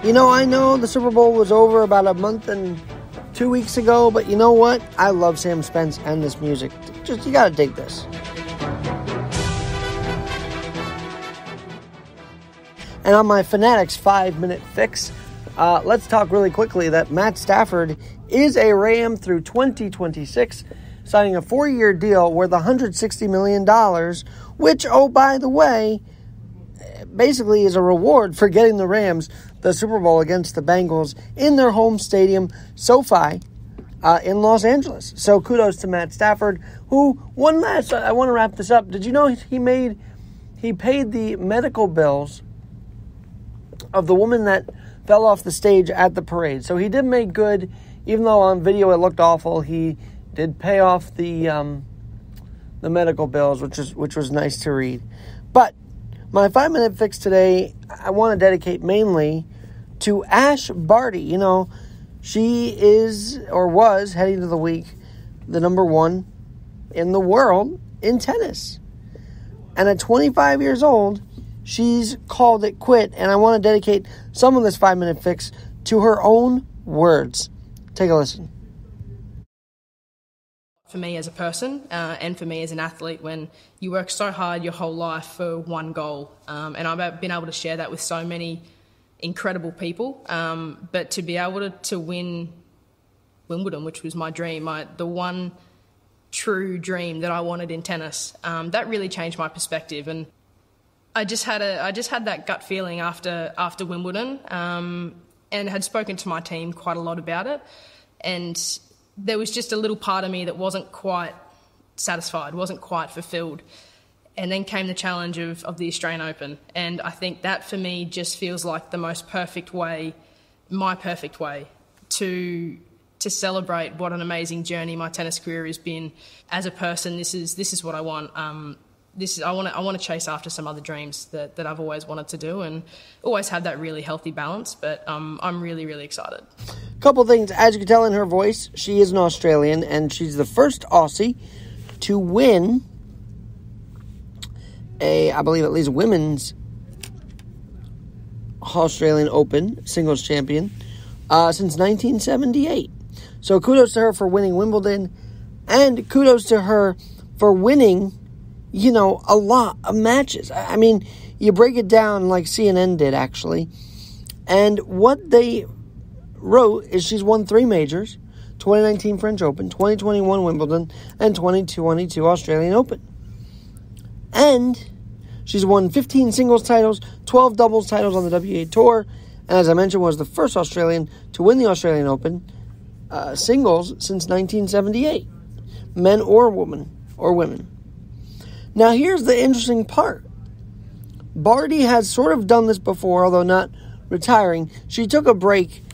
I know the Super Bowl was over about a month and 2 weeks ago, but you know what? I love Sam Spence and this music. You gotta dig this. And on my Fanatics 5-minute fix, let's talk really quickly that Matt Stafford is a Ram through 2026, signing a 4-year deal worth $160 million, which, oh, by the way, basically is a reward for getting the Rams the Super Bowl against the Bengals in their home stadium, SoFi, in Los Angeles. So kudos to Matt Stafford, who, I want to wrap this up. Did you know he paid the medical bills of the woman that fell off the stage at the parade? So he did make good, even though on video it looked awful. He did pay off the medical bills, which was nice to read. But my 5-minute fix today, I want to dedicate mainly to Ash Barty. She is, or was, heading to the week, the number one in the world in tennis. And at 25 years old, she's called it quit. And I want to dedicate some of this 5-minute fix to her own words. Take a listen. For me as a person and for me as an athlete, when you work so hard your whole life for one goal, and I've been able to share that with so many incredible people, but to be able to win Wimbledon, which was my dream, the one true dream that I wanted in tennis, that really changed my perspective. And I just had that gut feeling after Wimbledon, and had spoken to my team quite a lot about it, and there was just a little part of me that wasn't quite satisfied, wasn't quite fulfilled. And then came the challenge of the Australian Open. And I think that for me just feels like the most perfect way, my perfect way to celebrate what an amazing journey my tennis career has been. As a person, this is what I want. I want to chase after some other dreams that I've always wanted to do, and always have that really healthy balance. But I'm really, really excited. Couple things. As you can tell in her voice, she is an Australian, and she's the first Aussie to win I believe at least women's Australian Open singles champion since 1978. So kudos to her for winning Wimbledon, and kudos to her for winning, a lot of matches. I mean, you break it down like CNN did, actually, and what they wrote is she's won 3 majors: 2019 French Open, 2021 Wimbledon, and 2022 Australian Open. And she's won 15 singles titles, 12 doubles titles on the WTA Tour, and as I mentioned, was the first Australian to win the Australian Open singles since 1978, men or women. Now, here's the interesting part. Barty has sort of done this before, although not retiring. She took a break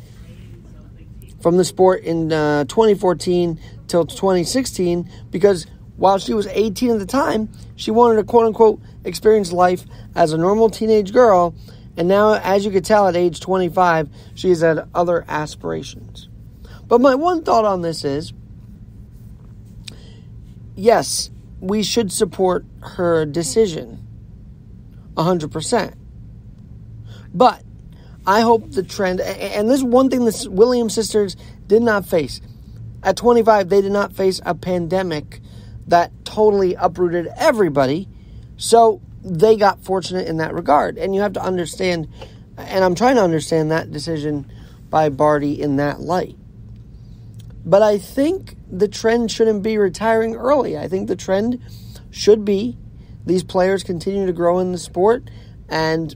from the sport in 2014 till 2016 because while she was 18 at the time, she wanted to, quote-unquote, experience life as a normal teenage girl, and now, as you could tell, at age 25, she's had other aspirations. But my one thought on this is, yes, we should support her decision 100%. But I hope the trend, and this is one thing the Williams sisters did not face. At 25, they did not face a pandemic that totally uprooted everybody. So they got fortunate in that regard. And you have to understand, and I'm trying to understand that decision by Barty in that light. But I think the trend shouldn't be retiring early. I think the trend should be these players continue to grow in the sport and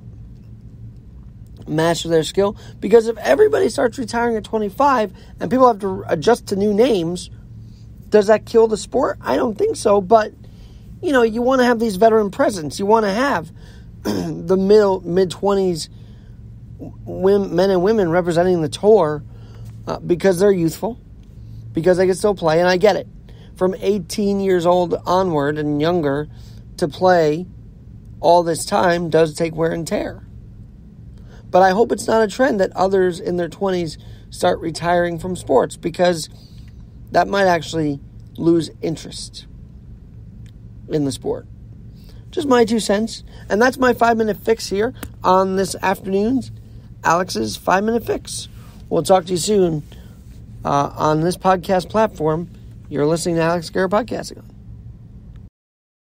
master their skill. Because if everybody starts retiring at 25 and people have to adjust to new names, does that kill the sport? I don't think so. But, you want to have these veteran presence. You want to have the mid-20s men and women representing the tour because they're youthful, because they can still play. And I get it. From 18 years old onward and younger to play all this time does take wear and tear. But I hope it's not a trend that others in their 20s start retiring from sports, because that might actually lose interest in the sport. Just my 2 cents. And that's my 5-minute fix here on this afternoon's Alex's 5-minute fix. We'll talk to you soon on this podcast platform. You're listening to Alex Garrett Podcasting.